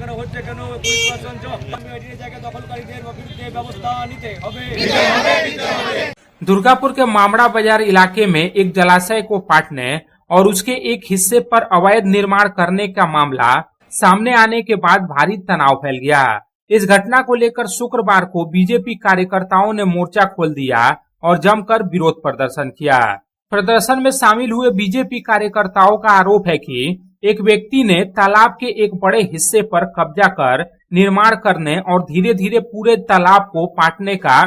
কেন হচ্ছে কেন পুলিশ প্রশাসন জায়গা দখলকারীদের বিরুদ্ধে ব্যবস্থা নিতে হবে। दुर्गापुर के मामड़ा बाजार इलाके में एक जलाशय को पाटने और उसके एक हिस्से पर अवैध निर्माण करने का मामला सामने आने के बाद भारी तनाव फैल गया। इस घटना को लेकर शुक्रवार को बीजेपी कार्यकर्ताओं ने मोर्चा खोल दिया और जमकर विरोध प्रदर्शन किया। प्रदर्शन में शामिल हुए बीजेपी कार्यकर्ताओं का आरोप है कि एक व्यक्ति ने तालाब के एक बड़े हिस्से पर कब्जा कर निर्माण करने और धीरे धीरे पूरे तालाब को पाटने का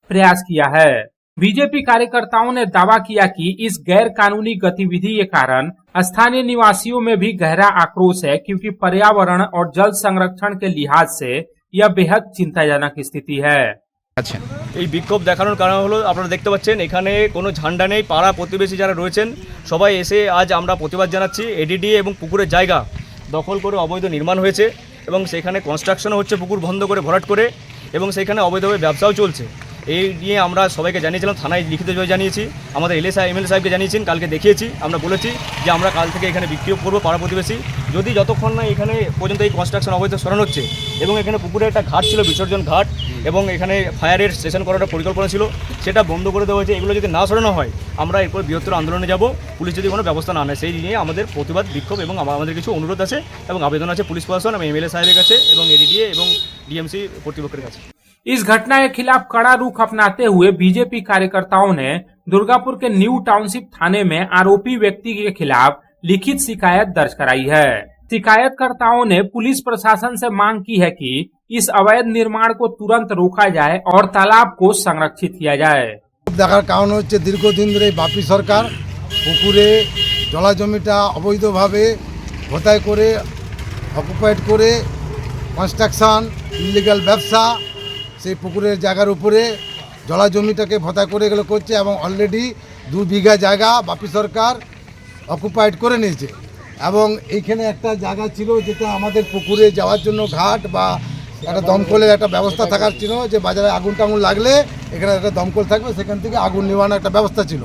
प्रयास किया है। बीजेपी कार्यकर्ताओं ने दावा किया कि इस गैर कानूनी गतिविधि के कारण स्थानीय निवासियों में भी गहरा आक्रोश है, क्योंकि पर्यावरण और जल संरक्षण के लिहाज से यह बेहद चिंताजनक स्थिति है। এই বিক্ষোভ দেখানোর কারণ হলো আপনারা দেখতে পাচ্ছেন এখানে কোনো ঝান্ডা নেই। পাড়া প্রতিবেশী যারা রয়েছেন সবাই এসে আজ আমরা প্রতিবাদ জানাচ্ছি। এডিডি এবং পুকুরের জায়গা দখল করে অবৈধ নির্মাণ হয়েছে এবং সেখানে কনস্ট্রাকশন হচ্ছে পুকুর বন্ধ করে ভরাট করে, এবং সেখানে অবৈধভাবে ব্যবসাও চলছে। এই নিয়ে আমরা সবাইকে জানিয়েছিলাম, থানায় লিখিতভাবে জানিয়েছি, আমাদের এমএলএ সাহেবকে জানিয়েছেন, কালকে দেখিয়েছি। আমরা বলেছি যে আমরা কাল থেকে এখানে বিক্ষোভ করবো পাড়া প্রতিবেশী, যদি যতক্ষণ না এখানে পর্যন্ত এই কনস্ট্রাকশন অবৈধ সরানো হচ্ছে। এবং এখানে পুকুরে একটা ঘাট ছিল, বিসর্জন ঘাট, এবং এখানে ফায়ারের স্টেশন করার একটা পরিকল্পনা ছিল, সেটা বন্ধ করে দেওয়া হয়েছে। এগুলো যদি না সরানো হয় আমরা এরপর বৃহত্তর আন্দোলনে যাব, পুলিশ যদি কোনো ব্যবস্থা না নেয়। সেই নিয়ে আমাদের প্রতিবাদ বিক্ষোভ এবং আমাদের কিছু অনুরোধ আছে এবং আবেদন আছে পুলিশ প্রশাসন এবং এমএলএ সাহেবের কাছে এবং এডিডিএ এবং ডিএমসি কর্তৃপক্ষের কাছে। इस घटना के खिलाफ कड़ा रुख अपनाते हुए बीजेपी कार्यकर्ताओं ने दुर्गापुर के न्यू टाउनशिप थाने में आरोपी व्यक्ति के खिलाफ लिखित शिकायत दर्ज कराई है। शिकायतकर्ताओं ने पुलिस प्रशासन से मांग की है कि इस अवैध निर्माण को तुरंत रोका जाए और तालाब को संरक्षित किया जाए। দেখার কারণ হচ্ছে দীর্ঘদিন ধরে বাপি সরকার পুকুরে জলা জমিটা অবৈধভাবে ভোতাই করে অকুপাইড করে কনস্ট্রাকশন ইলিগাল ব্যবসা সেই পুকুরের জায়গার উপরে জলা জমিটাকে ভোতা করে এগুলো করছে, এবং অলরেডি 2 বিঘা জায়গা বাপি সরকার অকুপাইড করে নিয়েছে। এবং এইখানে একটা জায়গা ছিল যেটা আমাদের পুকুরে যাওয়ার জন্য ঘাট বা একটা দমকলের একটা ব্যবস্থা থাকার ছিল, যে বাজারে আগুন টাগুন লাগলে এখানে একটা দমকল থাকবে, সেখান থেকে আগুন নিবানোর একটা ব্যবস্থা ছিল,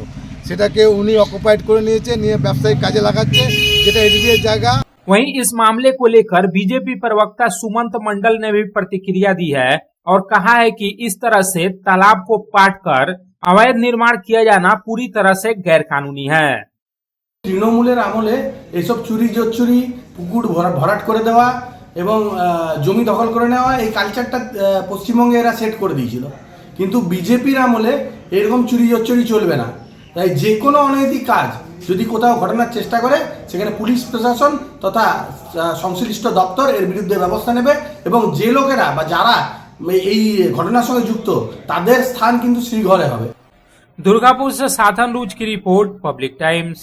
সেটাকে উনি অকুপাইড করে নিয়েছে, নিয়ে ব্যবসায়িক কাজে লাগাচ্ছে, যেটা এডিডিএর জায়গা। वहीं इस मामले को लेकर बीजेपी प्रवक्ता सुमंत मंडल ने भी प्रतिक्रिया दी है और कहा है कि इस तरह से तालाब को पाटकर अवैध निर्माण किया जाना पूरी तरह से गैर कानूनी है। তৃণমূলের আমলে এসব চুরি জোচ্চুরি, পুকুর ভরাট করে দেওয়া এবং জমি দখল করে নেওয়া, এই কালচারটা পশ্চিমবঙ্গে এরা সেট করে দিয়েছিল। কিন্তু বিজেপির আমলে এরকম চুরি জোচ্চুরি চলবে না। তাই যে কোনো অনৈতিক কাজ যদি কোথাও ঘটানোর চেষ্টা করে সেখানে পুলিশ প্রশাসন তথা সংশ্লিষ্ট দপ্তর এর বিরুদ্ধে ব্যবস্থা নেবে, এবং যে লোকেরা বা যারা এই ঘটনার সঙ্গে যুক্ত তাদের স্থান কিন্তু শ্রীঘরে হবে। दुर्गापुर से साधन लूज की रिपोर्ट, पब्लिक टाइम्स।